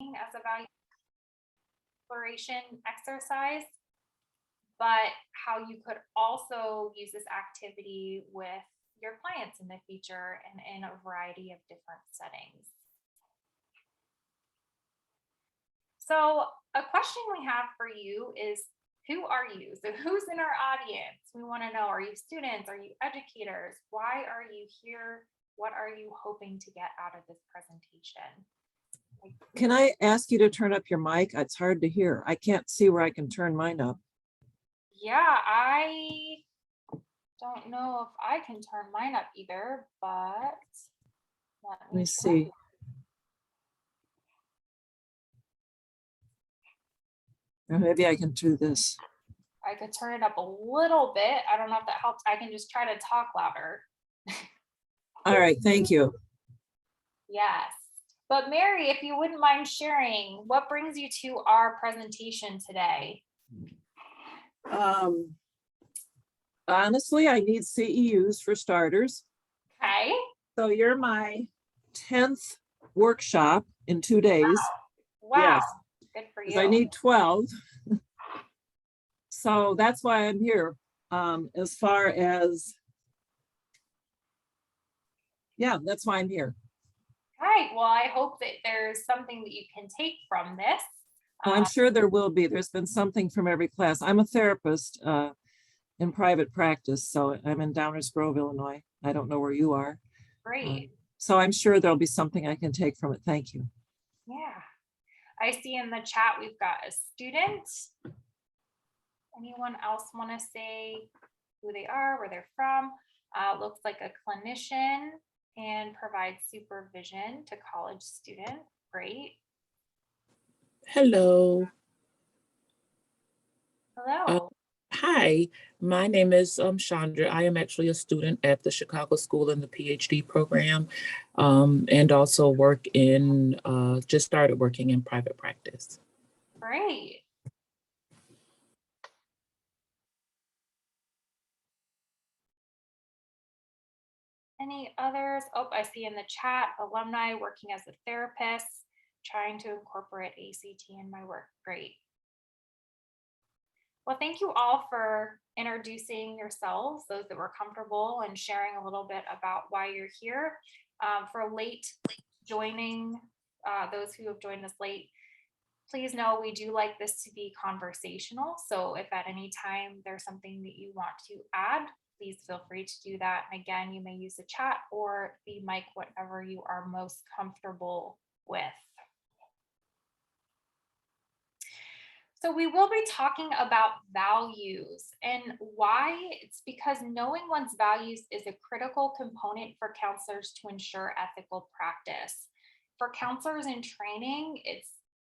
as a value exploration exercise, but how you could also use this activity with your clients in the future and in a variety of different settings. So, a question we have for you is, who are you? So, who's in our audience? We want to know, are you students? Are you educators? Why are you here? What are you hoping to get out of this presentation? Can I ask you to turn up your mic? It's hard to hear. I can't see where I can turn mine up. Yeah, I don't know if I can turn mine up either, but Let me see. Or maybe I can do this. I could turn it up a little bit. I don't know if that helps. I can just try to talk louder. All right, thank you. Yes. But Mary, if you wouldn't mind sharing, what brings you to our presentation today? Honestly, I need CEUs for starters. Okay. So you're my 10th workshop in 2 days. Wow. Yes. Good for you. I need 12. So that's why I'm here. As far as, yeah, that's why I'm here. Right. Well, I hope that there's something that you can take from this. I'm sure there will be. There's been something from every class. I'm a therapist in private practice, so I'm in Downers Grove, Illinois. I don't know where you are. Great. So I'm sure there'll be something I can take from it. Thank you. Yeah. I see in the chat we've got a student. Anyone else want to say who they are, where they're from? Looks like a clinician and provides supervision to college students. Great. Hello. Hello. Hi, my name is Chandra. I am actually a student at the Chicago School in the PhD program, and also work in, just started working in private practice. Great. Any others? Oh, I see in the chat, alumni working as a therapist, trying to incorporate ACT in my work. Great. Well, thank you all for introducing yourselves, those that were comfortable, and sharing a little bit about why you're here. For late joining, those who have joined us late, please know we do like this to be conversational. So if at any time there's something that you want to add, please feel free to do that. And again, you may use the chat or the mic, whatever you are most comfortable with. So we will be talking about values, and why. It's because knowing one's values is a critical component for counselors to ensure ethical practice. For counselors in training,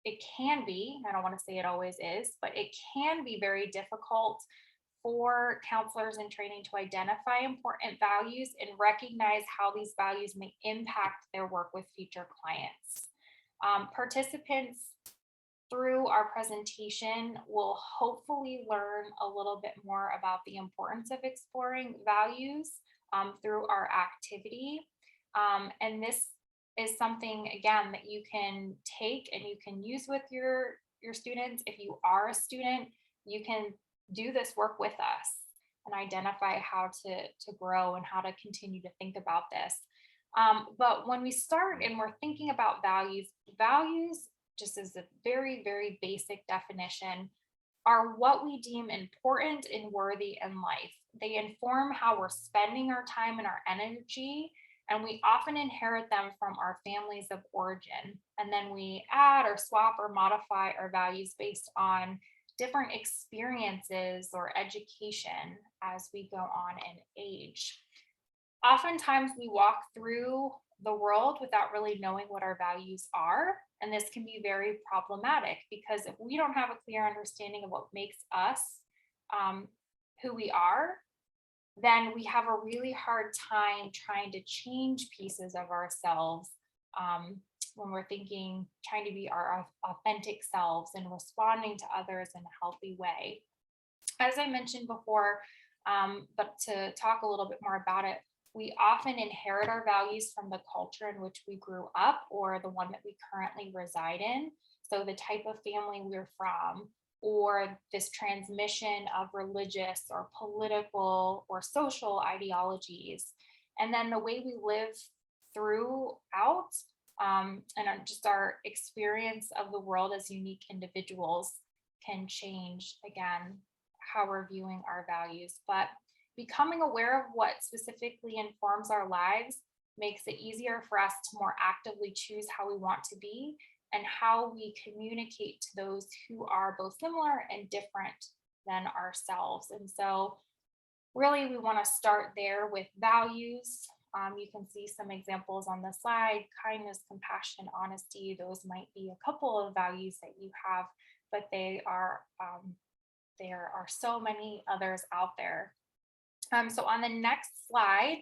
it can be, I don't want to say it always is, but it can be very difficult for counselors in training to identify important values and recognize how these values may impact their work with future clients. Participants through our presentation will hopefully learn a little bit more about the importance of exploring values through our activity. And this is something, again, that you can take and you can use with your students. If you are a student, you can do this work with us and identify how to grow and how to continue to think about this. But when we start and we're thinking about values, just as a very, very basic definition, are what we deem important and worthy in life. They inform how we're spending our time and our energy, and we often inherit them from our families of origin. And then we add or swap or modify our values based on different experiences or education as we go on in age. Oftentimes we walk through the world without really knowing what our values are. And this can be very problematic because if we don't have a clear understanding of what makes us who we are, then we have a really hard time trying to change pieces of ourselves when we're trying to be our authentic selves and responding to others in a healthy way. As I mentioned before, but to talk a little bit more about it, We often inherit our values from the culture in which we grew up or the one that we currently reside in. So the type of family we're from, or this transmission of religious or political or social ideologies. And then the way we live throughout just our experience of the world as unique individuals can change, again, how we're viewing our values. But becoming aware of what specifically informs our lives makes it easier for us to more actively choose how we want to be and how we communicate to those who are both similar and different than ourselves. And so really we want to start there with values. You can see some examples on the slide: kindness, compassion, honesty. Those might be a couple of values that you have, but there are so many others out there. So on the next slide,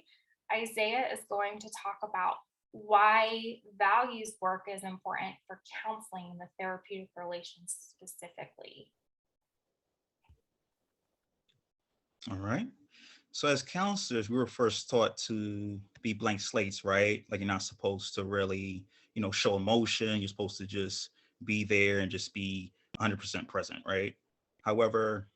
Isaiah is going to talk about why values work is important for counseling in the therapeutic relations specifically. All right. So as counselors, we were first taught to be blank slates, right? Like you're not supposed to really, show emotion. You're supposed to just be there and just be 100% present, right? However,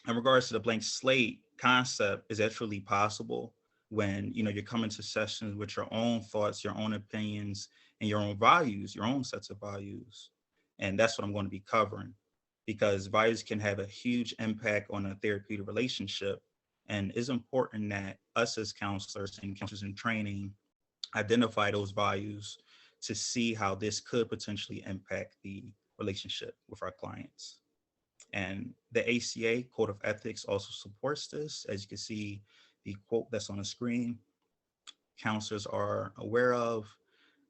in regards to the blank slate concept, is that truly possible when, you're coming to sessions with your own thoughts, your own opinions, and your own values, your own sets of values? And that's what I'm going to be covering, because values can have a huge impact on a therapeutic relationship. And it's important that us as counselors and counselors in training identify those values to see how this could potentially impact the relationship with our clients. And the ACA Code of Ethics also supports this. As you can see, the quote that's on the screen: counselors are aware of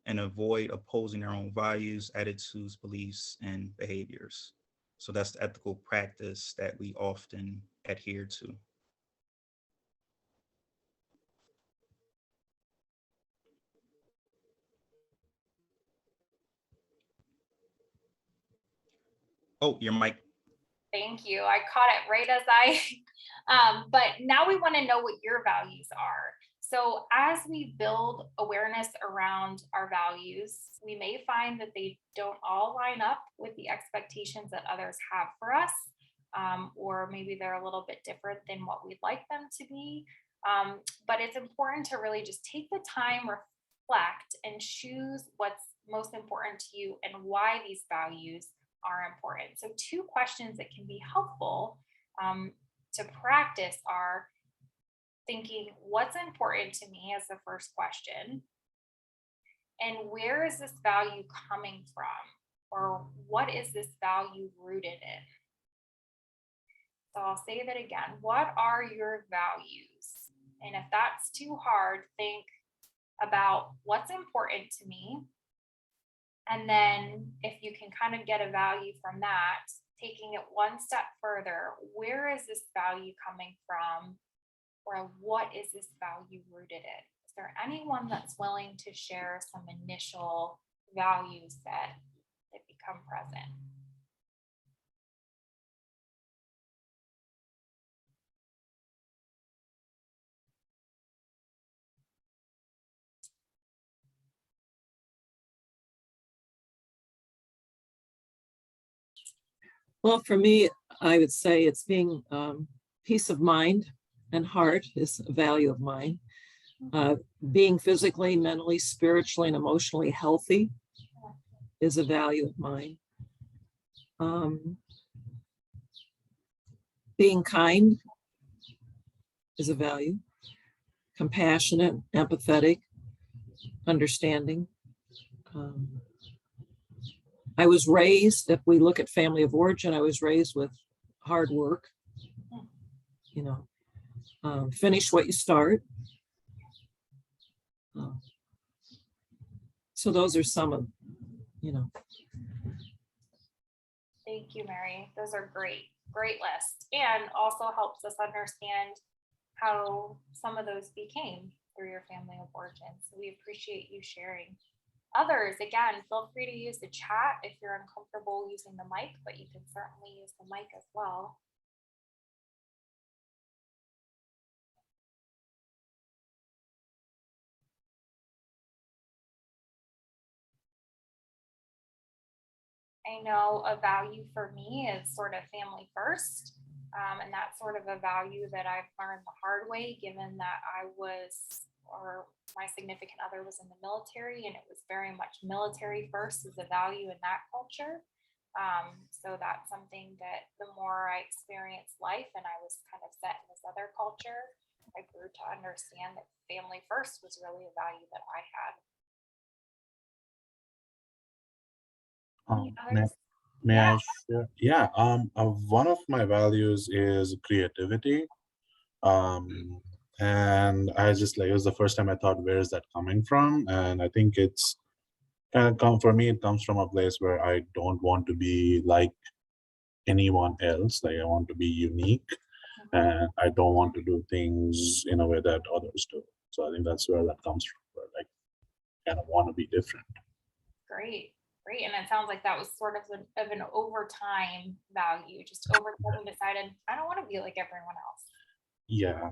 and avoid opposing their own values, attitudes, beliefs, and behaviors. So that's the ethical practice that we often adhere to. Oh, your mic. Thank you. I caught it right as but now we want to know what your values are. So as we build awareness around our values, we may find that they don't all line up with the expectations that others have for us, or maybe they're a little bit different than what we'd like them to be. But it's important to really just take the time, reflect, and choose what's most important to you and why these values are important. So 2 questions that can be helpful to practice are thinking, what's important to me, as the first question, and where is this value coming from, or what is this value rooted in? So I'll say that again. What are your values? And if that's too hard, think about what's important to me. And then if you can kind of get a value from that, taking it one step further, where is this value coming from? Or what is this value rooted in? Is there anyone that's willing to share some initial values that become present? Well, for me, I would say it's being peace of mind and heart is a value of mine. Being physically, mentally, spiritually, and emotionally healthy is a value of mine. Being kind is a value. Compassionate, empathetic, understanding. I was raised, if we look at family of origin, I was raised with hard work, finish what you start. So those are some of, Thank you, Mary. Those are great lists, and also helps us understand how some of those became through your family of origin. So we appreciate you sharing. Others, again, feel free to use the chat if you're uncomfortable using the mic, but you can certainly use the mic as well. I know a value for me is sort of family first. And that's sort of a value that I've learned the hard way, given that or my significant other was in the military, and it was very much military first as a value in that culture. So that's something that the more I experienced life and I was kind of set in this other culture, I grew to understand that family first was really a value that I had. Any May, others? may Yeah. I share? Yeah, one of my values is creativity. And I just like, it was the first time I thought, where is that coming from? And I think it's kind of for me, it comes from a place where I don't want to be like anyone else. Like I want to be unique, and I don't want to do things in a way that others do. So I think that's where that comes from, where like kind of want to be different. Great, great. And it sounds like that was sort of an overtime value, just over time you decided, I don't want to be like everyone else. Yeah,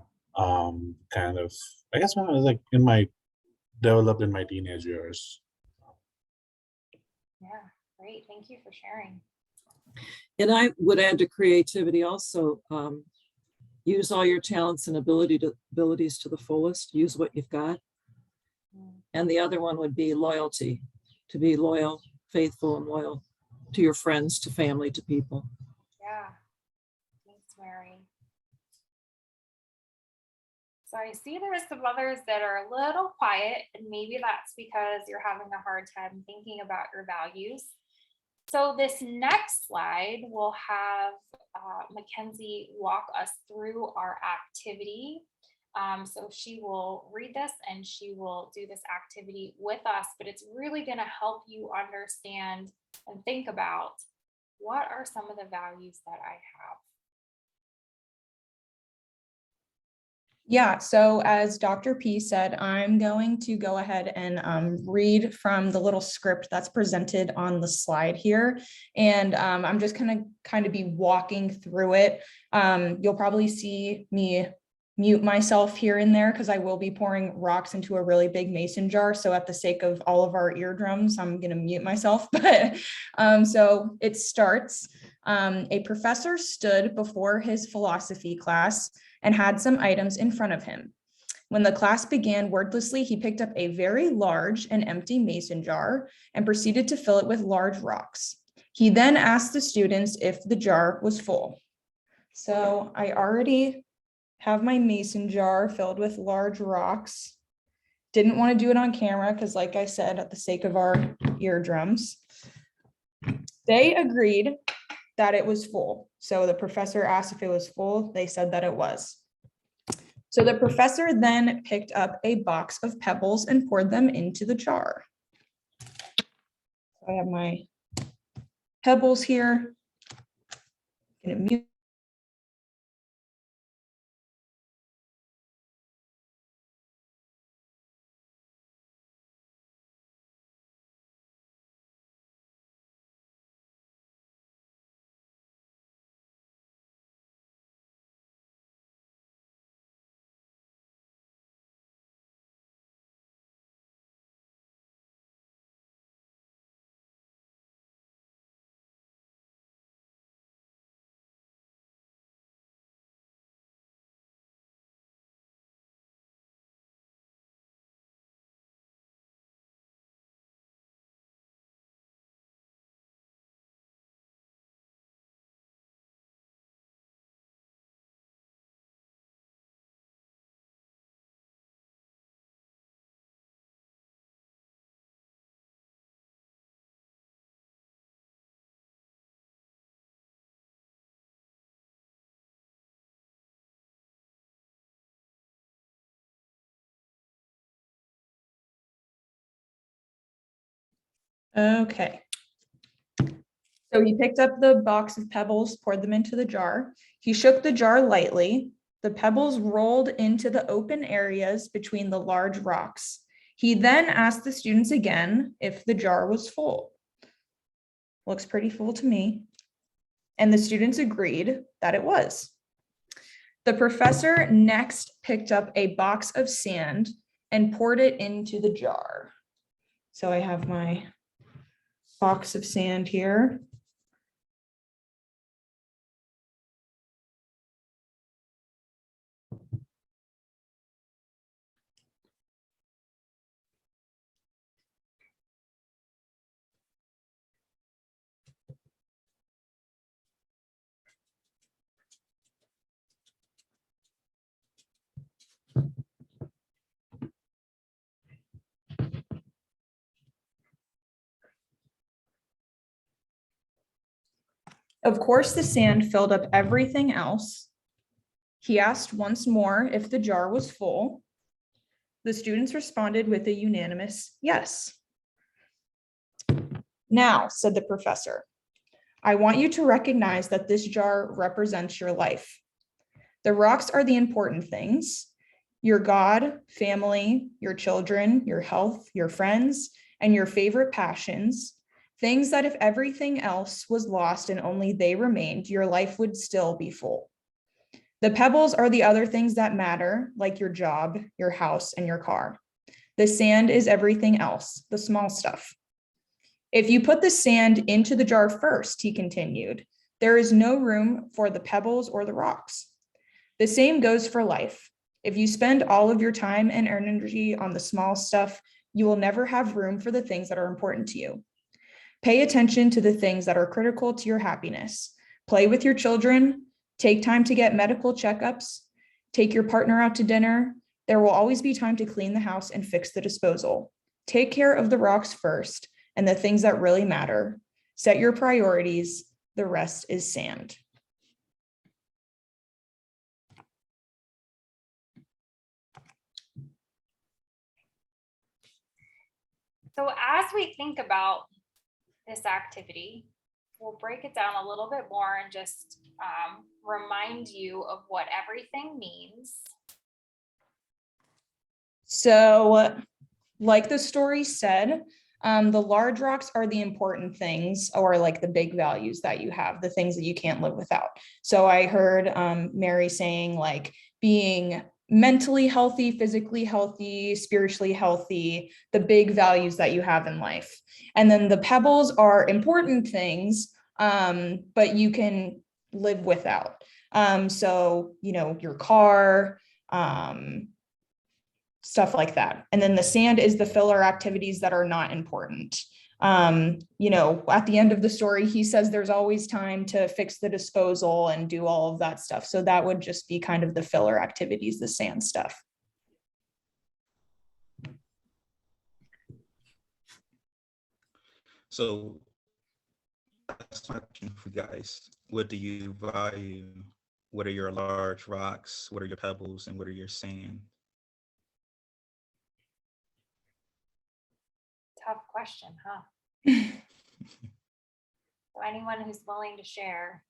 kind of. I guess when I was like developed in my teenage years. Yeah, great. Thank you for sharing. And I would add to creativity also, use all your talents and abilities to the fullest, use what you've got. And the other one would be loyalty, to be loyal, faithful and loyal to your friends, to family, to people. Yeah, thanks, Mary. So I see there's some others that are a little quiet, and maybe that's because you're having a hard time thinking about your values. So this next slide will have Mackenzie walk us through our activity. So she will read this and she will do this activity with us, but it's really going to help you understand and think about what are some of the values that I have. Yeah, so as Dr. P said, I'm going to go ahead and read from the little script that's presented on the slide here. And I'm just gonna kind of be walking through it. You'll probably see me mute myself here and there because I will be pouring rocks into a really big mason jar. So at the sake of all of our eardrums, I'm gonna mute myself. But so it starts. A professor stood before his philosophy class and had some items in front of him. When the class began, wordlessly, he picked up a very large and empty mason jar and proceeded to fill it with large rocks. He then asked the students if the jar was full. So I already have my mason jar filled with large rocks. Didn't want to do it on camera because, like I said, at the sake of our eardrums, they agreed that it was full. So the professor asked if it was full. They said that it was. So the professor then picked up a box of pebbles and poured them into the jar. I have my pebbles here. I'm gonna mute. Okay. So he picked up the box of pebbles, poured them into the jar. He shook the jar lightly. The pebbles rolled into the open areas between the large rocks. He then asked the students again if the jar was full. Looks pretty full to me. And the students agreed that it was. The professor next picked up a box of sand and poured it into the jar. So I have my box of sand here. Of course, the sand filled up everything else. He asked once more if the jar was full. The students responded with a unanimous yes. Now, said the professor, I want you to recognize that this jar represents your life. The rocks are the important things. Your God, family, your children, your health, your friends, and your favorite passions. Things that if everything else was lost and only they remained, your life would still be full. The pebbles are the other things that matter, like your job, your house, and your car. The sand is everything else, the small stuff. If you put the sand into the jar first, he continued, there is no room for the pebbles or the rocks. The same goes for life. If you spend all of your time and energy on the small stuff, you will never have room for the things that are important to you. Pay attention to the things that are critical to your happiness. Play with your children, take time to get medical checkups, take your partner out to dinner. There will always be time to clean the house and fix the disposal. Take care of the rocks first and the things that really matter. Set your priorities. The rest is sand. So as we think about this activity, we'll break it down a little bit more and just remind you of what everything means. So, like the story said, the large rocks are the important things, or like the big values that you have, the things that you can't live without. So I heard Mary saying like being mentally healthy, physically healthy, spiritually healthy, the big values that you have in life. And then the pebbles are important things, but you can live without. So, you know, your car, stuff like that. And then the sand is the filler activities that are not important. You know, at the end of the story, he says there's always time to fix the disposal and do all of that stuff. So that would just be kind of the filler activities, the sand stuff. So that's my question for you guys. What do you value? What are your large rocks? What are your pebbles? And what are your sand? Tough question, huh? So anyone who's willing to share.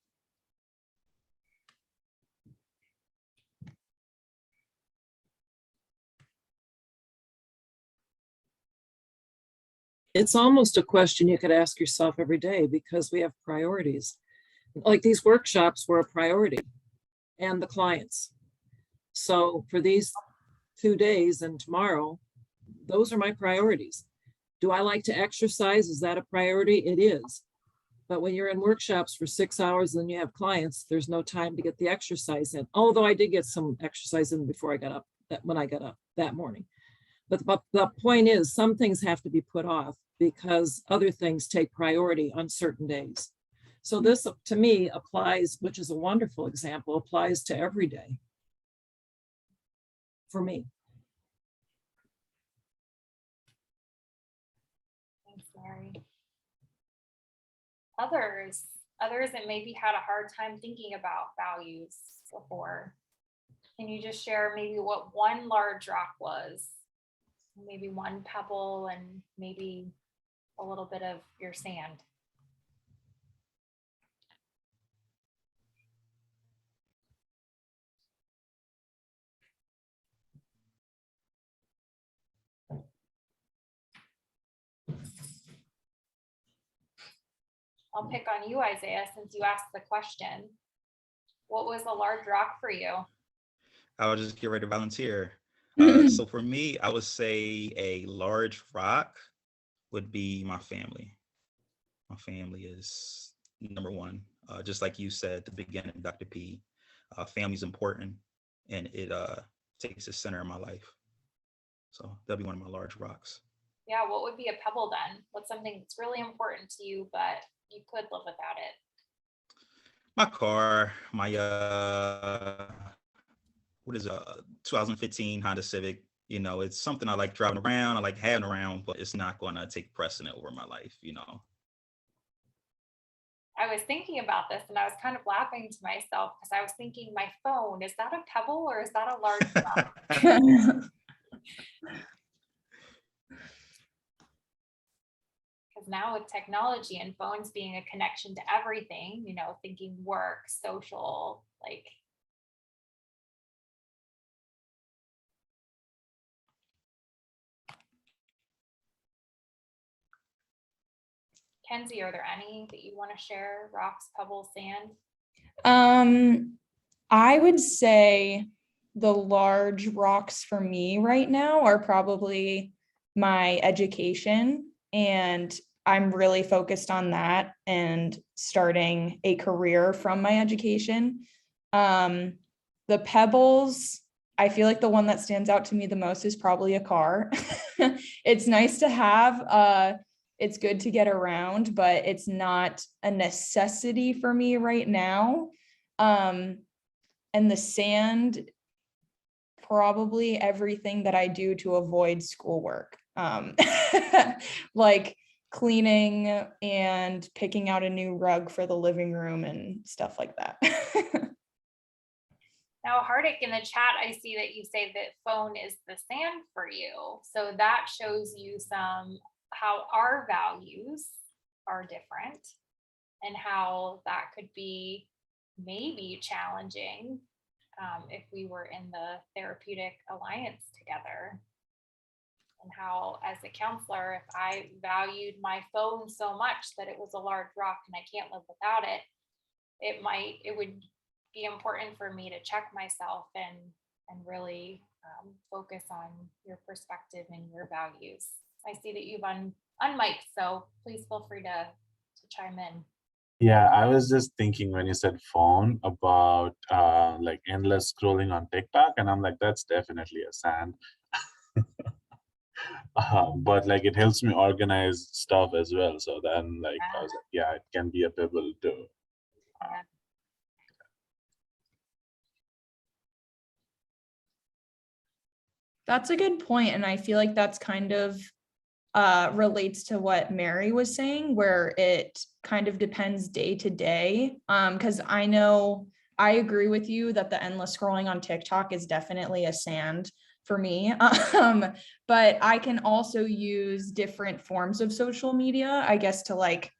It's almost a question you could ask yourself every day because we have priorities. Like these workshops were a priority, and the clients. So for these 2 days and tomorrow, those are my priorities. Do I like to exercise? Is that a priority? It is. But when you're in workshops for 6 hours and you have clients, there's no time to get the exercise in. Although I did get some exercise in before I got up, when I got up that morning. But the point is, some things have to be put off because other things take priority on certain days. So this, to me, applies, which is a wonderful example, applies to every day for me. Thanks, Mary. Others that maybe had a hard time thinking about values before. Can you just share maybe what one large rock was? Maybe one pebble and maybe a little bit of your sand. I'll pick on you, Isaiah, since you asked the question. What was a large rock for you? I'll just get ready to volunteer. So for me, I would say a large rock would be my family. My family is number one. Just like you said at the beginning, Dr. P, family is important and it takes the center of my life. So that'll be one of my large rocks. Yeah, what would be a pebble then? What's something that's really important to you, but you could live without it? My car, my what is 2015 Honda Civic. You know, it's something I like driving around, I like having around, but it's not going to take precedent over my life, you know. I was thinking about this and I was kind of laughing to myself because I was thinking, my phone, is that a pebble or is that a large rock? Because now with technology and phones being a connection to everything, you know, thinking work, social, like. Kenzie, are there any that you want to share? Rocks, pebbles, sand? I would say the large rocks for me right now are probably my education, and I'm really focused on that and starting a career from my education. The pebbles, I feel like the one that stands out to me the most is probably a car. It's nice to have, it's good to get around, but it's not a necessity for me right now. And the sand, probably everything that I do to avoid schoolwork. Like cleaning and picking out a new rug for the living room and stuff like that. Now, Hardik, in the chat, I see that you say that phone is the sand for you. So that shows you how our values are different and how that could be maybe challenging if we were in the therapeutic alliance together. And how, as a counselor, if I valued my phone so much that it was a large rock and I can't live without it, it would be important for me to check myself and really focus on your perspective and your values. I see that you've unmiked, so please feel free to chime in. Yeah, I was just thinking when you said phone about like endless scrolling on TikTok, and I'm like, that's definitely a sand. But like it helps me organize stuff as well. So then like I was like, yeah, it can be a pebble too. Yeah. That's a good point, and I feel like that's kind of relates to what Mary was saying, where it kind of depends day to day. Because I know I agree with you that the endless scrolling on TikTok is definitely a sand for me. But I can also use different forms of social media, I guess, to like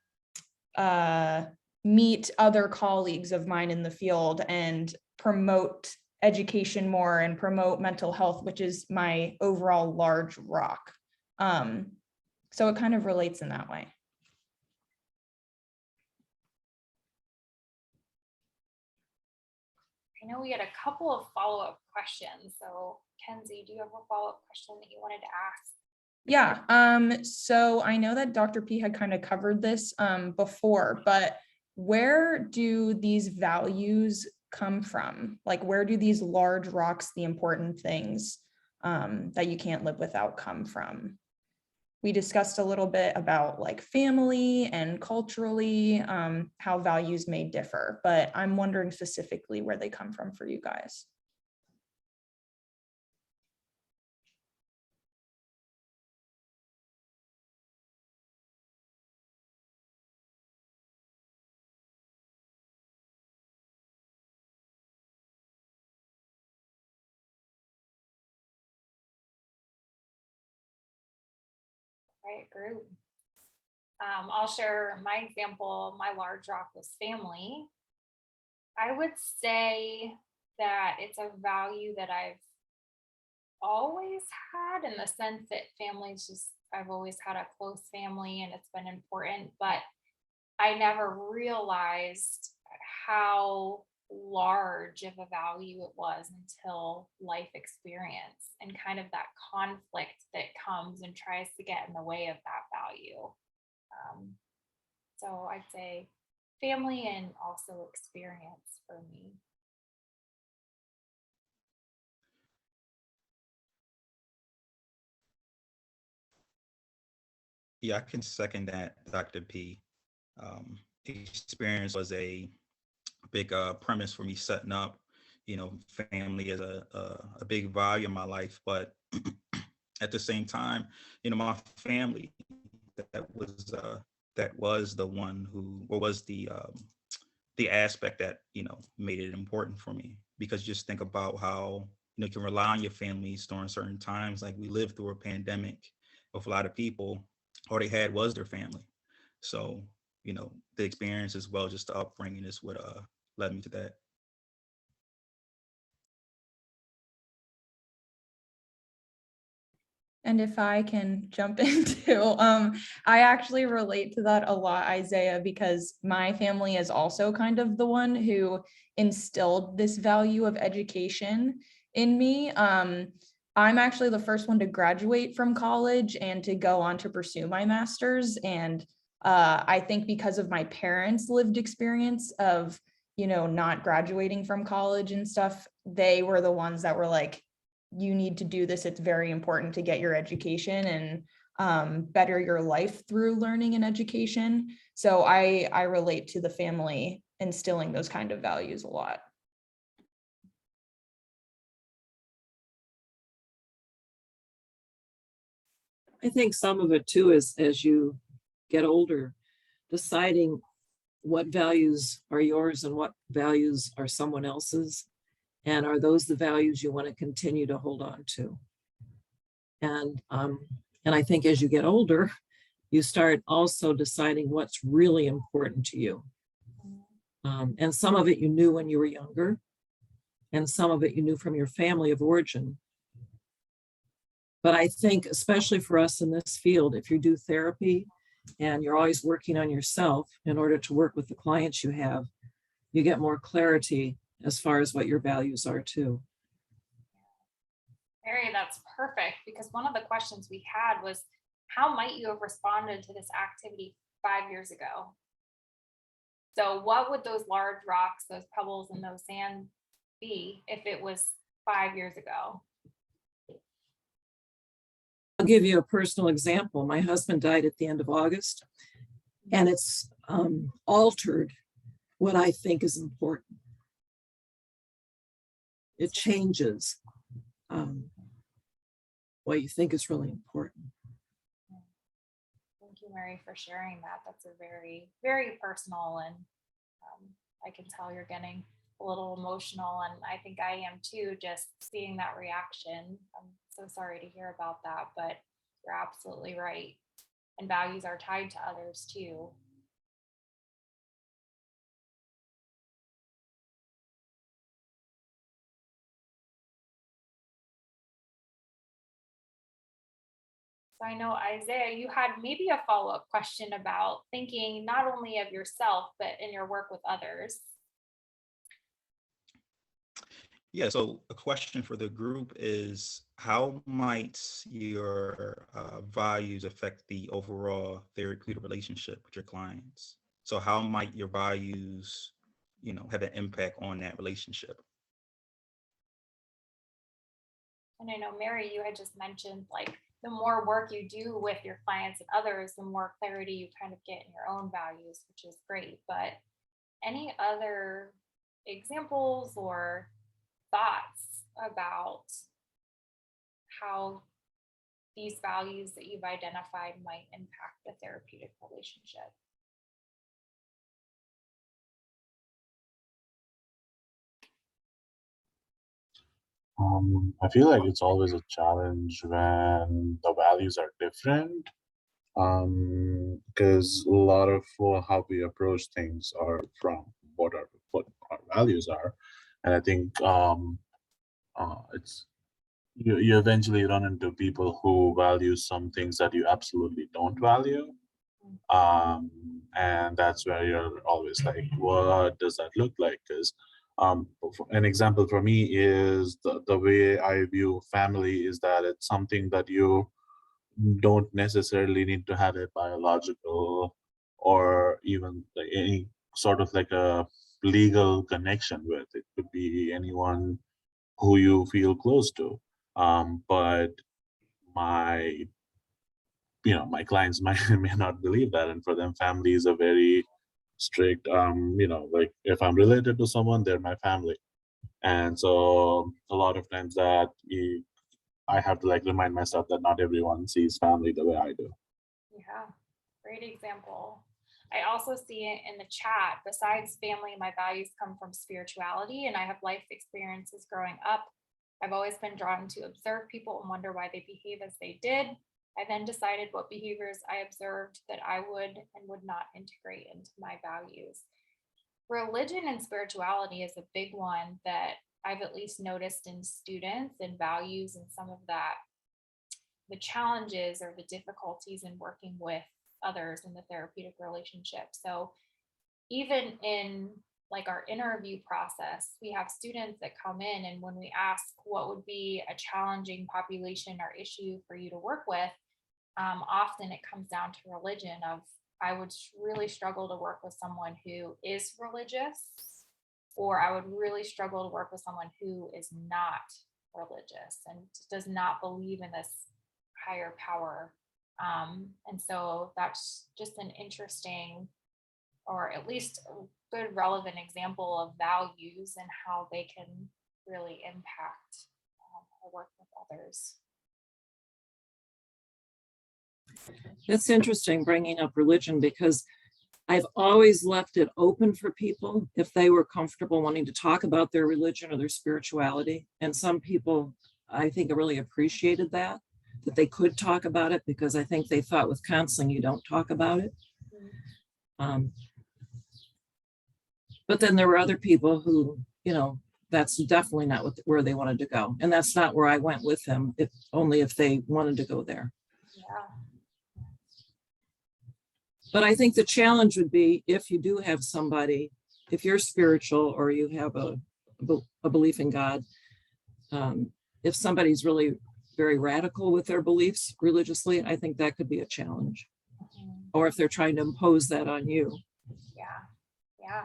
meet other colleagues of mine in the field and promote education more and promote mental health, which is my overall large rock. So it kind of relates in that way. I know we had a couple of follow-up questions. So Kenzie, do you have a follow-up question that you wanted to ask? Yeah, so I know that Dr. P had kind of covered this before, but where do these values come from? Like, where do these large rocks, the important things that you can't live without, come from? We discussed a little bit about like family and culturally how values may differ, but I'm wondering specifically where they come from for you guys. Right, group. I'll share my example. My large rock was family. I would say that it's a value that I've always had, in the sense that family's just, I've always had a close family and it's been important, but I never realized how large of a value it was until life experience and kind of that conflict that comes and tries to get in the way of that value. So I'd say family and also experience for me. Yeah, I can second that, Dr. P. Experience was a big premise for me setting up, family is a big value in my life, but at the same time, my family that that was the one who, or was the aspect that, you know, made it important for me. Because just think about how, you know, you can rely on your families during certain times. Like we lived through a pandemic with a lot of people, all they had was their family. So, you know, the experience as well, just the upbringing is what led me to that. And if I can jump into, I actually relate to that a lot, Isaiah, because my family is also kind of the one who instilled this value of education in me. I'm actually the first one to graduate from college and to go on to pursue my master's. And I think because of my parents' lived experience of, not graduating from college and stuff, they were the ones that were like, you need to do this. It's very important to get your education and better your life through learning and education. So I relate to the family instilling those kind of values a lot. I think some of it too is as you get older, deciding what values are yours and what values are someone else's. And are those the values you want to continue to hold on to? And I think as you get older, you start also deciding what's really important to you. And some of it you knew when you were younger, and some of it you knew from your family of origin. But I think, especially for us in this field, if you do therapy and you're always working on yourself in order to work with the clients you have, you get more clarity as far as what your values are too. Mary, that's perfect, because one of the questions we had was, how might you have responded to this activity 5 years ago? So what would those large rocks, those pebbles, and those sand be if it was 5 years ago? I'll give you a personal example. My husband died at the end of August, and it's altered what I think is important. It changes what you think is really important. Thank you, Mary, for sharing that. That's a very, very personal, and I can tell you're getting a little emotional, and I think I am too, just seeing that reaction. I'm so sorry to hear about that, but you're absolutely right. And values are tied to others too. So I know, Isaiah, you had maybe a follow-up question about thinking not only of yourself, but in your work with others. Yeah, so a question for the group is, how might your values affect the overall therapeutic relationship with your clients? So how might your values, you know, have an impact on that relationship? And I know, Mary, you had just mentioned like the more work you do with your clients and others, the more clarity you kind of get in your own values, which is great. But any other examples or thoughts about how these values that you've identified might impact the therapeutic relationship? I feel like it's always a challenge when the values are different, because a lot of how we approach things are from what our values are, and I think it's you eventually run into people who value some things that you absolutely don't value, and that's where you're always like, what does that look like? Because an example for me is the way I view family is that it's something that you don't necessarily need to have a biological or even like any sort of like a legal connection with. It could be anyone who you feel close to. But my my clients might may not believe that, and for them family is a very strict, like if I'm related to someone, they're my family. And so a lot of times that I have to like remind myself that not everyone sees family the way I do. Yeah, great example. I also see it in the chat. Besides family, my values come from spirituality, and I have life experiences growing up. I've always been drawn to observe people and wonder why they behave as they did. I then decided what behaviors I observed that I would and would not integrate into my values. Religion and spirituality is a big one that I've at least noticed in students and values, and some of that, the challenges or the difficulties in working with others in the therapeutic relationship. So even in like our interview process, we have students that come in, and when we ask what would be a challenging population or issue for you to work with, often it comes down to religion. Of I would really struggle to work with someone who is religious, or I would really struggle to work with someone who is not religious and does not believe in this higher power. And so that's just an interesting, or at least a good relevant example of values and how they can really impact our work with others. That's interesting bringing up religion, because I've always left it open for people if they were comfortable wanting to talk about their religion or their spirituality. And some people, I think, really appreciated that they could talk about it, because I think they thought with counseling, you don't talk about it. But then there were other people who, that's definitely not where they wanted to go. And that's not where I went with them, only if they wanted to go there. Yeah. But I think the challenge would be if you do have somebody, if you're spiritual or you have a belief in God, if somebody's really very radical with their beliefs religiously, I think that could be a challenge. Or if they're trying to impose that on you. Yeah.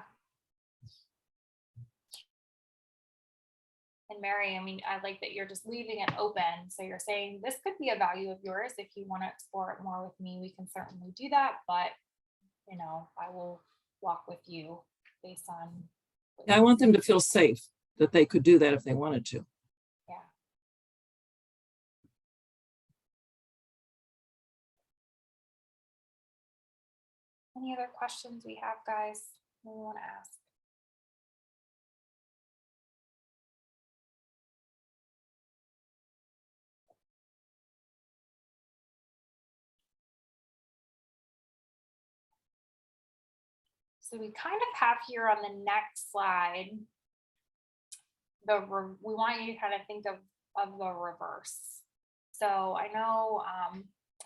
And Mary, I mean, I like that you're just leaving it open. So you're saying this could be a value of yours. If you want to explore it more with me, we can certainly do that. But, I will walk with you based on. I want them to feel safe that they could do that if they wanted to. Yeah. Any other questions we have, guys, we want to ask? So we kind of have here on the next slide, we want you to kind of think of the reverse. So I know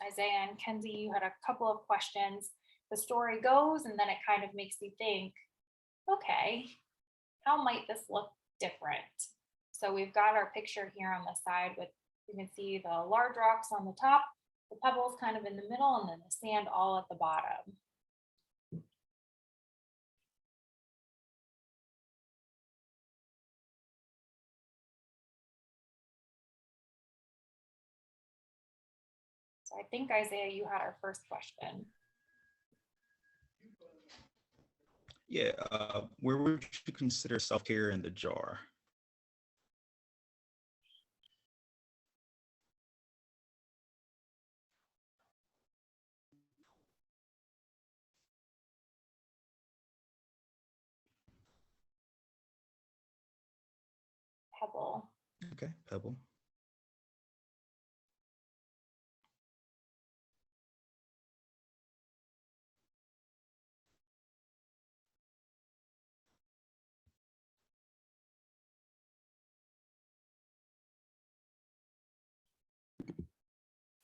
Isaiah and Kenzie, you had a couple of questions. The story goes, and then it kind of makes you think, okay, how might this look different? So we've got our picture here on the side with, you can see the large rocks on the top, the pebbles kind of in the middle, and then the sand all at the bottom. So I think, Isaiah, you had our first question. Yeah, where would you consider self-care in the jar? Pebble. Okay, Pebble.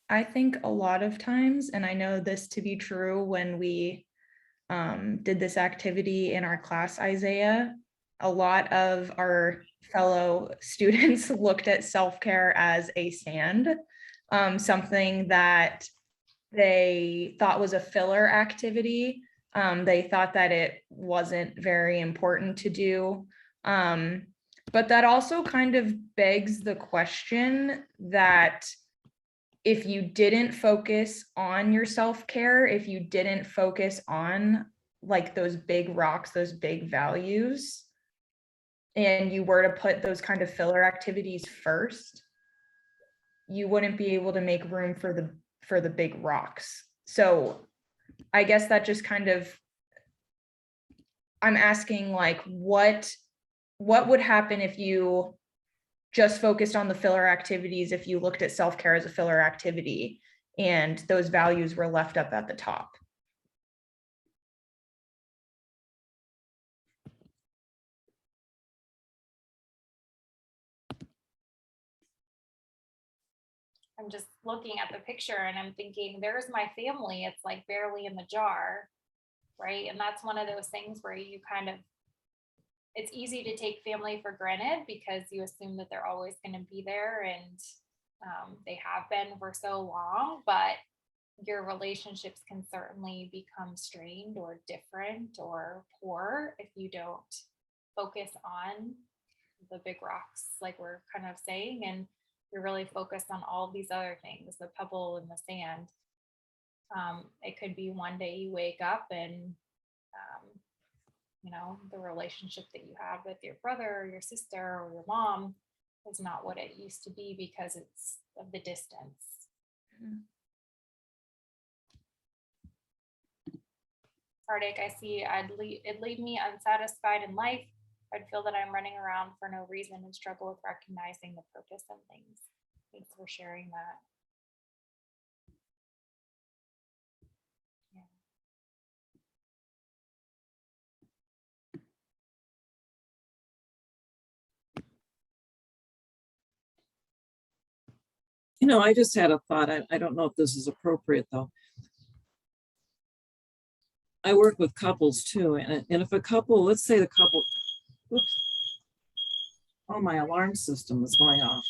I think a lot of times, and I know this to be true when we did this activity in our class, Isaiah, a lot of our fellow students looked at self-care as a sand, something that they thought was a filler activity. They thought that it wasn't very important to do. But that also kind of begs the question that if you didn't focus on your self-care, if you didn't focus on like those big rocks, those big values, and you were to put those kind of filler activities first, you wouldn't be able to make room for the big rocks. So I guess that just kind of I'm asking like, what would happen if you just focused on the filler activities, if you looked at self-care as a filler activity and those values were left up at the top? I'm just looking at the picture and I'm thinking, there's my family. It's like barely in the jar, right? And that's one of those things where you kind of, it's easy to take family for granted because you assume that they're always going to be there, and they have been for so long, but your relationships can certainly become strained or different or poor if you don't focus on the big rocks, like we're kind of saying, and you're really focused on all these other things, the pebble and the sand. It could be one day you wake up and you know, the relationship that you have with your brother or your sister or your mom is not what it used to be because it's of the distance. Heartache, I see, it'd leave me unsatisfied in life. I'd feel that I'm running around for no reason and struggle with recognizing the purpose of things. Thanks for sharing that. You know, I just had a thought. I don't know if this is appropriate though. I work with couples too. And if a couple, let's say the couple, oops, oh, my alarm system is going off.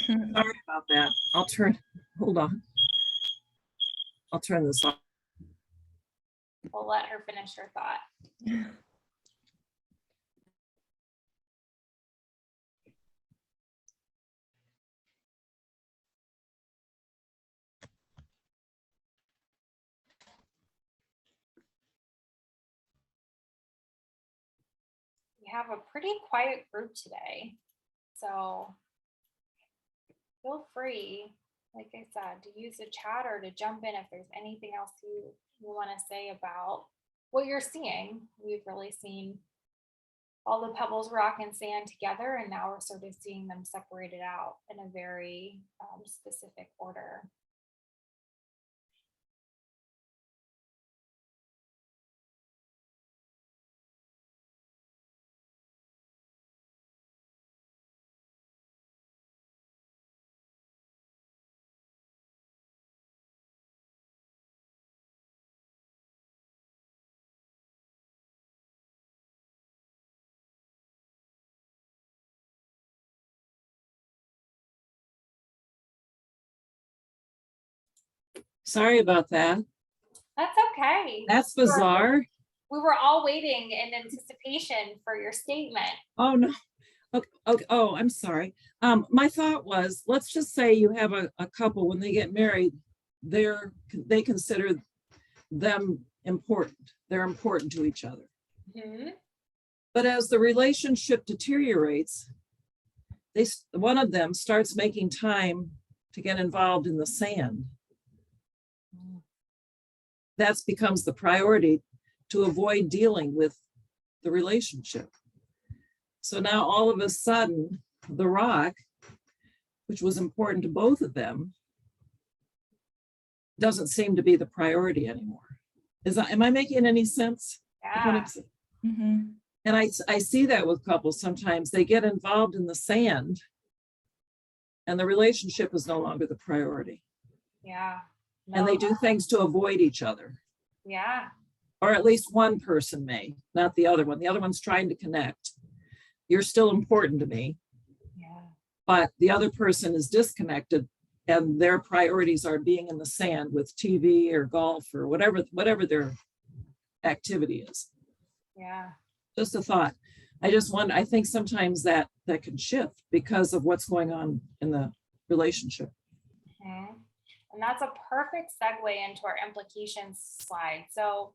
Sorry about that. Hold on. I'll turn this off. We'll let her finish her thought. We have a pretty quiet group today, so feel free, like I said, to use the chat or to jump in if there's anything else you want to say about what you're seeing. We've really seen all the pebbles, rock, and sand together, and now we're sort of seeing them separated out in a very specific order. Sorry about that. That's okay. That's bizarre. We were all waiting in anticipation for your statement. Oh, no. Okay. Oh, I'm sorry. My thought was, let's just say you have a couple, when they get married, they consider them important. They're important to each other. Mm-hmm. But as the relationship deteriorates, one of them starts making time to get involved in the sand. That becomes the priority to avoid dealing with the relationship. So now all of a sudden, the rock, which was important to both of them, doesn't seem to be the priority anymore. Am I making any sense? Yeah. Mm-hmm. And I see that with couples sometimes. They get involved in the sand and the relationship is no longer the priority. Yeah. And they do things to avoid each other. Yeah. Or at least one person may, not the other one. The other one's trying to connect. You're still important to me. Yeah. But the other person is disconnected and their priorities are being in the sand with TV or golf or whatever their activity is. Yeah. Just a thought. I think sometimes that can shift because of what's going on in the relationship. Mm-hmm. And that's a perfect segue into our implications slide. So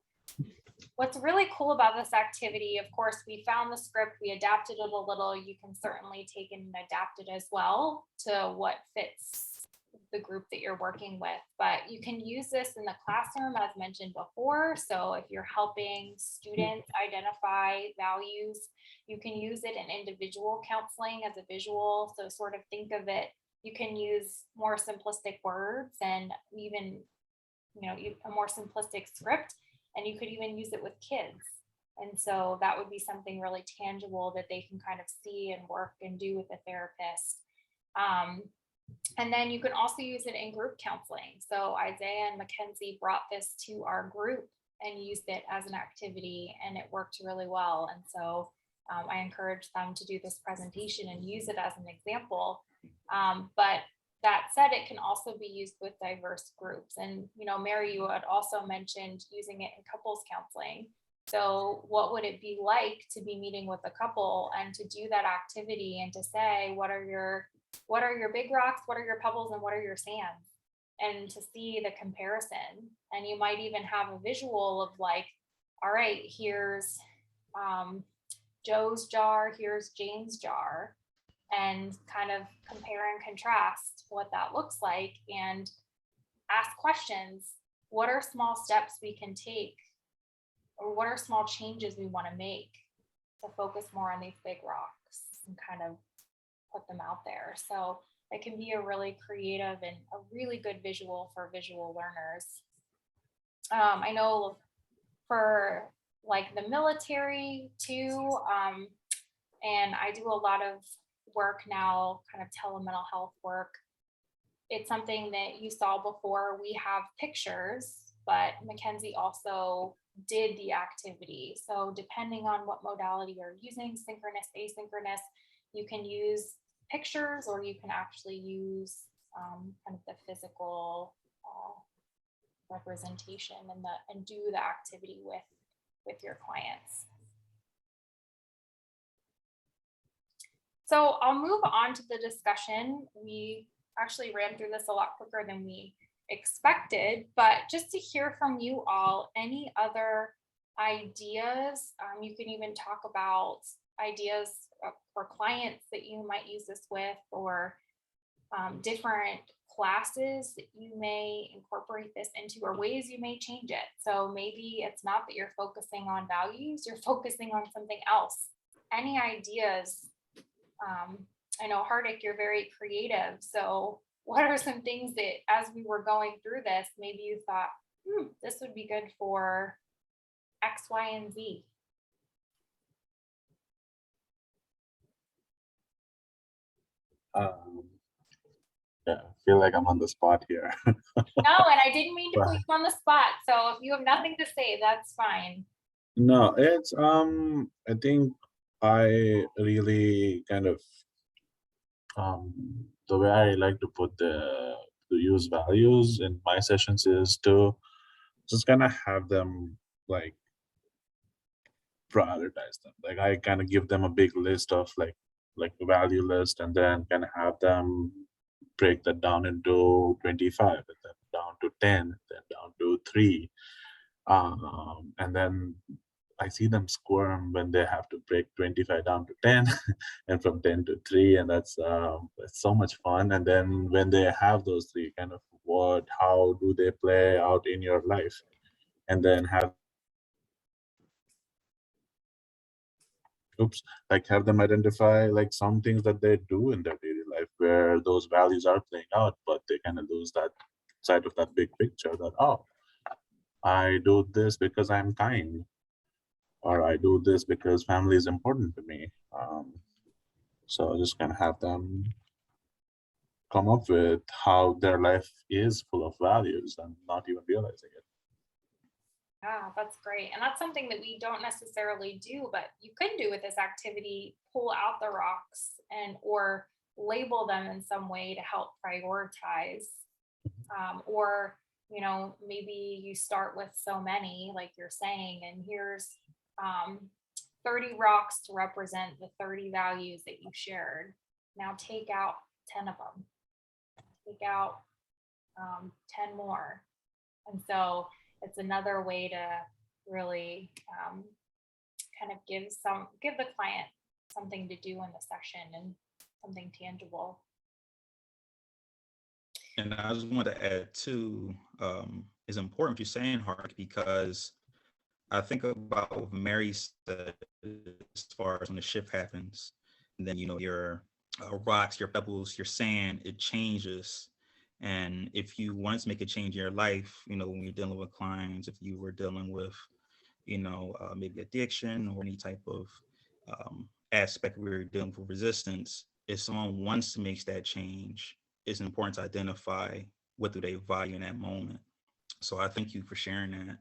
what's really cool about this activity, of course, we found the script, we adapted it a little. You can certainly take it and adapt it as well to what fits the group that you're working with, but you can use this in the classroom as mentioned before. So if you're helping students identify values, you can use it in individual counseling as a visual. So sort of think of it, you can use more simplistic words and even, a more simplistic script, and you could even use it with kids. And so that would be something really tangible that they can kind of see and work and do with a therapist. And then you can also use it in group counseling. So Isaiah and Mackenzie brought this to our group and used it as an activity, and it worked really well. And so I encourage them to do this presentation and use it as an example. But that said, it can also be used with diverse groups. And, Mary, you had also mentioned using it in couples counseling. So what would it be like to be meeting with a couple and to do that activity and to say, what are your big rocks, what are your pebbles, and what are your sands? And to see the comparison. And you might even have a visual of like, all right, here's Joe's jar, here's Jane's jar, and kind of compare and contrast what that looks like and ask questions. What are small steps we can take, or what are small changes we want to make to focus more on these big rocks and kind of put them out there? So it can be a really creative and a really good visual for visual learners. I know for like the military too, and I do a lot of work now, kind of telemental health work. It's something that you saw before. We have pictures, but Mackenzie also did the activity. So depending on what modality you're using, synchronous, asynchronous, you can use pictures, or you can actually use kind of the physical representation and do the activity with your clients. So I'll move on to the discussion. We actually ran through this a lot quicker than we expected, but just to hear from you all, any other ideas? You can even talk about ideas for clients that you might use this with, or different classes that you may incorporate this into, or ways you may change it. So maybe it's not that you're focusing on values, you're focusing on something else. Any ideas? I know, Hardik, you're very creative. So what are some things that, as we were going through this, maybe you thought, this would be good for X, Y, and Z? Yeah, I feel like I'm on the spot here. No, and I didn't mean to put you on the spot. So if you have nothing to say, that's fine. No, it's I think I really kind of the way I like to to use values in my sessions is to just kind of have them like prioritize them. Like I kind of give them a big list of like a value list, and then kind of have them break that down into 25, and then down to 10, then down to 3. And then I see them squirm when they have to break 25 down to 10 and from 10 to 3. And that's so much fun. And then when they have those 3, kind of how do they play out in your life? And then have them identify like some things that they do in their daily life where those values are playing out, but they kind of lose that side of that big picture that, oh, I do this because I'm kind, or I do this because family is important to me. So just kind of have them come up with how their life is full of values and not even realizing it. Yeah, that's great. And that's something that we don't necessarily do, but you could do with this activity, pull out the rocks or label them in some way to help prioritize. Or, maybe you start with so many, like you're saying, and here's 30 rocks to represent the 30 values that you shared. Now take out 10 of them, take out 10 more. And so it's another way to really kind of give the client something to do in the session and something tangible. And I just want to add too, it's important what you're saying, Hark, because I think about what Mary said as far as when the shift happens, and then your rocks, your pebbles, your sand, it changes. And if you wanted to make a change in your life, when you're dealing with clients, if you were dealing with, maybe addiction or any type of aspect where you're dealing with resistance, if someone wants to make that change, it's important to identify what do they value in that moment. So I thank you for sharing that.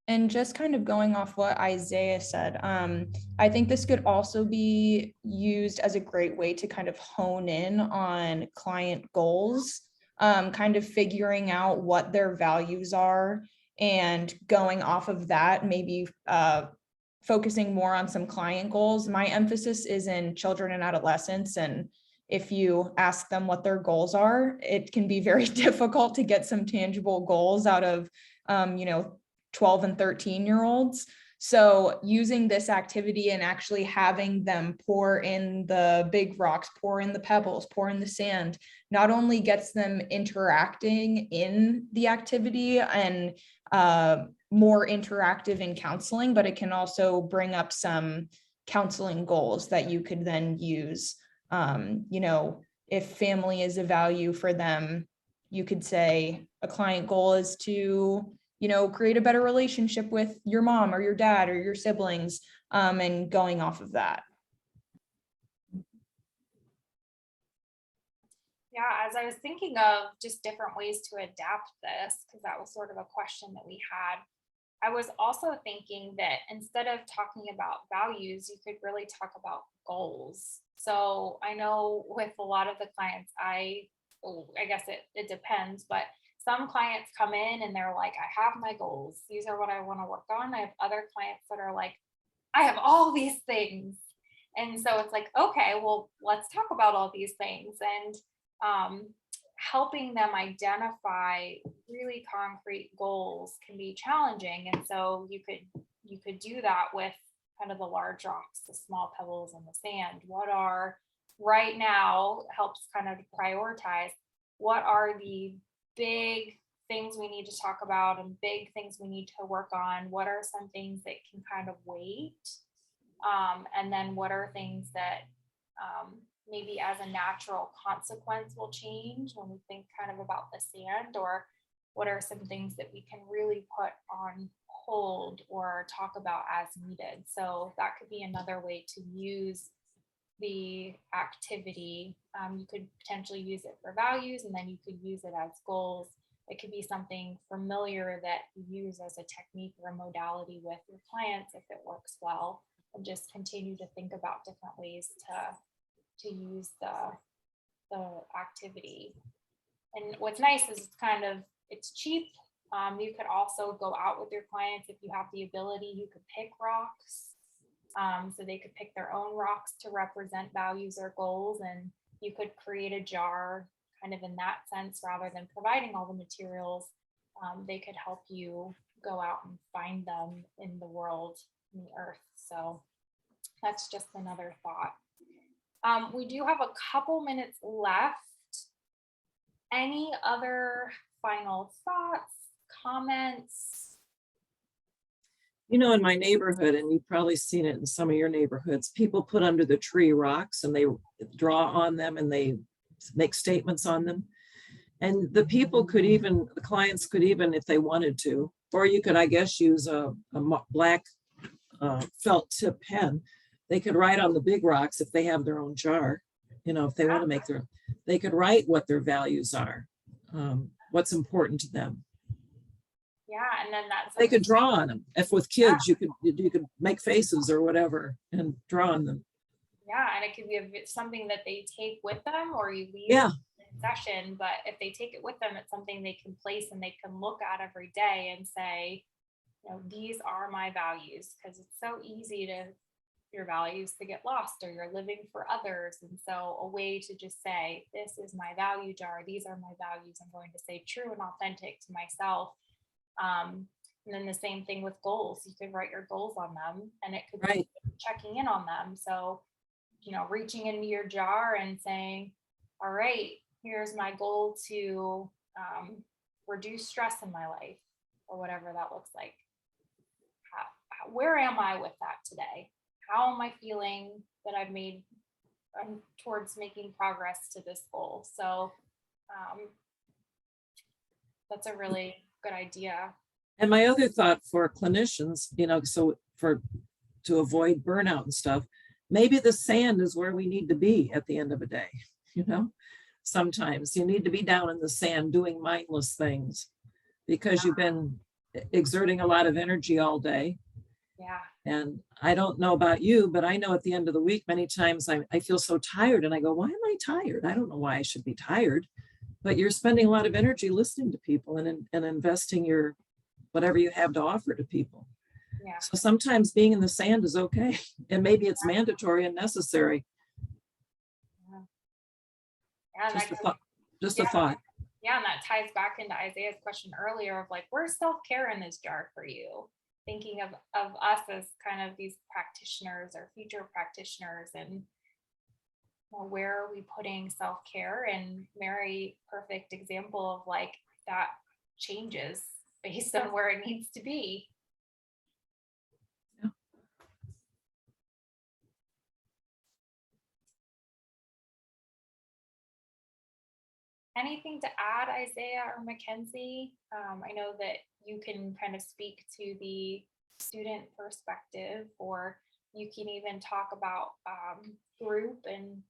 And just kind of going off what Isaiah said, I think this could also be used as a great way to kind of hone in on client goals, kind of figuring out what their values are and going off of that, maybe focusing more on some client goals. My emphasis is in children and adolescents, and if you ask them what their goals are, it can be very difficult to get some tangible goals out of 12 and 13-year-olds. So using this activity and actually having them pour in the big rocks, pour in the pebbles, pour in the sand, not only gets them interacting in the activity and more interactive in counseling, but it can also bring up some counseling goals that you could then use. If family is a value for them, you could say a client goal is to create a better relationship with your mom or your dad or your siblings, and going off of that. Yeah, as I was thinking of just different ways to adapt this, because that was sort of a question that we had, I was also thinking that instead of talking about values, you could really talk about goals. So I know with a lot of the clients, I guess it depends, but some clients come in and they're like, I have my goals. These are what I want to work on. I have other clients that are like, I have all these things. And so it's like, okay, well, let's talk about all these things. And helping them identify really concrete goals can be challenging. And so you could do that with kind of the large rocks, the small pebbles, and the sand. What are right now helps kind of prioritize what are the big things we need to talk about and big things we need to work on. What are some things that can kind of wait? And then what are things that maybe as a natural consequence will change when we think kind of about the sand, or what are some things that we can really put on hold or talk about as needed. So that could be another way to use the activity. You could potentially use it for values, and then you could use it as goals. It could be something familiar that you use as a technique or a modality with your clients if it works well, and just continue to think about different ways to use the activity. And what's nice is it's cheap. You could also go out with your clients if you have the ability. You could pick rocks. So they could pick their own rocks to represent values or goals, and you could create a jar kind of in that sense rather than providing all the materials. They could help you go out and find them in the world, in the earth. So that's just another thought. We do have a couple minutes left. Any other final thoughts, comments? In my neighborhood, and you've probably seen it in some of your neighborhoods, people put under the tree rocks and they draw on them and they make statements on them. And the clients could even, if they wanted to, or you could, I guess, use a black felt tip pen. They could write on the big rocks if they have their own jar, if they want to they could write what their values are, what's important to them. Yeah, and then they could draw on them. If with kids, you could make faces or whatever and draw on them. Yeah, and it could be something that they take with them, or you leave in session. But if they take it with them, it's something they can place and they can look at every day and say, these are my values, because it's so easy your values to get lost, or you're living for others. And so a way to just say, this is my value jar. These are my values. I'm going to stay true and authentic to myself. And then the same thing with goals. You could write your goals on them, and it could be checking in on them. So reaching into your jar and saying, all right, here's my goal to reduce stress in my life, or whatever that looks like. Where am I with that today? How am I feeling that I've made towards making progress to this goal? So that's a really good idea. And my other thought for clinicians, so to avoid burnout and stuff, maybe the sand is where we need to be at the end of a day. Sometimes you need to be down in the sand doing mindless things because you've been exerting a lot of energy all day. Yeah. And I don't know about you, but I know at the end of the week, many times I feel so tired and I go, why am I tired? I don't know why I should be tired, but you're spending a lot of energy listening to people and investing whatever you have to offer to people. Yeah. So sometimes being in the sand is okay. And maybe it's mandatory and necessary. Yeah. Just a thought. Yeah, and that ties back into Isaiah's question earlier of like, where's self-care in this jar for you? Thinking of us as kind of these practitioners or future practitioners, and where are we putting self-care? And Mary, perfect example of like that changes based on where it needs to be. Anything to add, Isaiah or Mackenzie? I know that you can kind of speak to the student perspective, or you can even talk about group and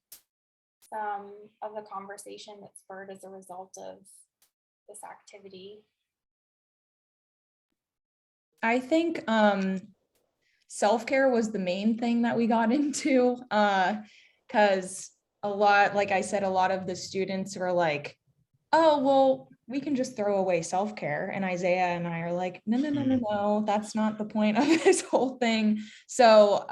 some of the conversation that spurred as a result of this activity. I think self-care was the main thing that we got into, because a lot, like I said, a lot of the students were like, oh, well, we can just throw away self-care. And Isaiah and I are like, no, that's not the point of this whole thing. So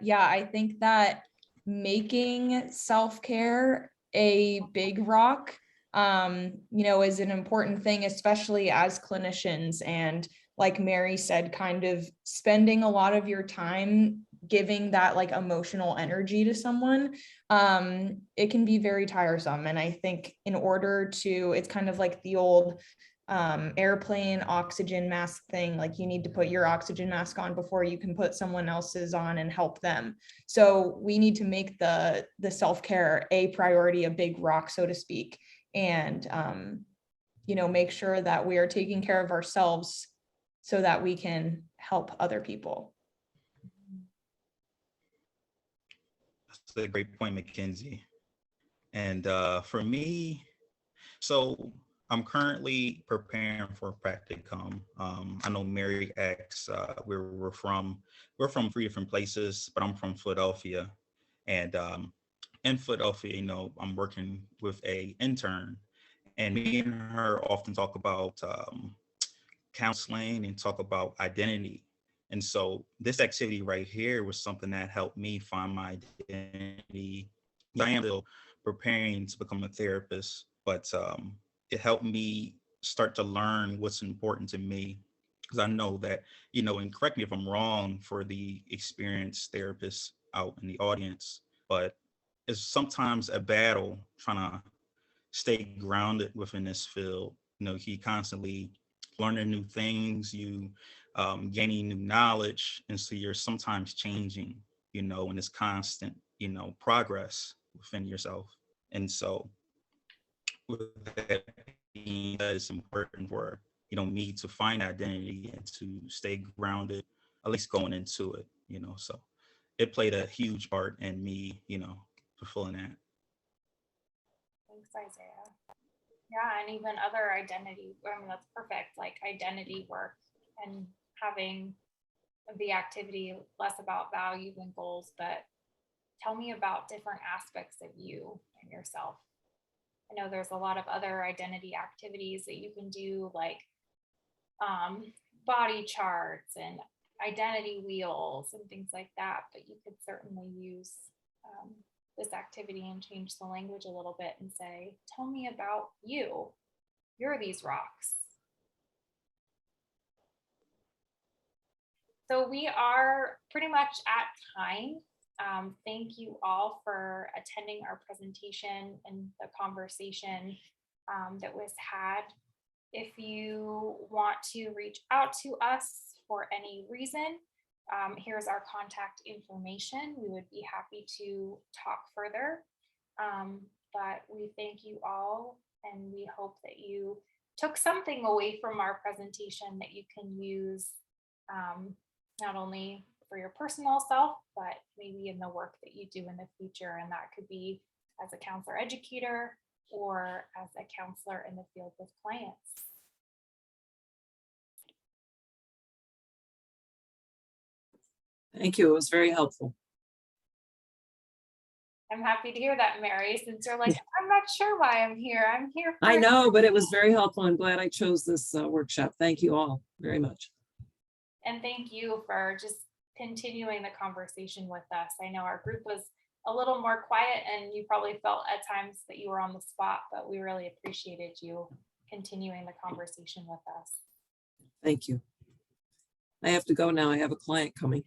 yeah, I think that making self-care a big rock, is an important thing, especially as clinicians. And like Mary said, kind of spending a lot of your time giving that like emotional energy to someone, it can be very tiresome. And I think in order to, it's kind of like the old airplane oxygen mask thing, like you need to put your oxygen mask on before you can put someone else's on and help them. So we need to make the self-care a priority, a big rock, so to speak, and make sure that we are taking care of ourselves so that we can help other people. That's a great point, Mackenzie. And for me, so I'm currently preparing for practicum. I know Mary asked, we're from 3 different places, but I'm from Philadelphia. And in Philadelphia, I'm working with a intern, and me and her often talk about counseling and talk about identity. And so this activity right here was something that helped me find my identity. I am still preparing to become a therapist, but it helped me start to learn what's important to me. Because I know that, and correct me if I'm wrong for the experienced therapists out in the audience, but it's sometimes a battle trying to stay grounded within this field. He constantly learning new things, you gaining new knowledge, and so you're sometimes changing, and it's constant, progress within yourself. And so with that being said, it's important for me to find identity and to stay grounded, at least going into it, so it played a huge part in me, fulfilling that. Thanks, Isaiah. Yeah, and even other identity, that's perfect, like identity work and having the activity less about values and goals, but tell me about different aspects of you and yourself. I know there's a lot of other identity activities that you can do, like body charts and identity wheels and things like that, but you could certainly use this activity and change the language a little bit and say, tell me about you. You're these rocks. So we are pretty much at time. Thank you all for attending our presentation and the conversation that was had. If you want to reach out to us for any reason, here's our contact information. We would be happy to talk further. But we thank you all, and we hope that you took something away from our presentation that you can use not only for your personal self, but maybe in the work that you do in the future. And that could be as a counselor educator or as a counselor in the field with clients. Thank you. It was very helpful. I'm happy to hear that, Mary, since you're like, I'm not sure why I'm here. I'm here. I know, but it was very helpful. I'm glad I chose this workshop. Thank you all very much. And thank you for just continuing the conversation with us. I know our group was a little more quiet and you probably felt at times that you were on the spot, but we really appreciated you continuing the conversation with us. Thank you. I have to go now. I have a client coming.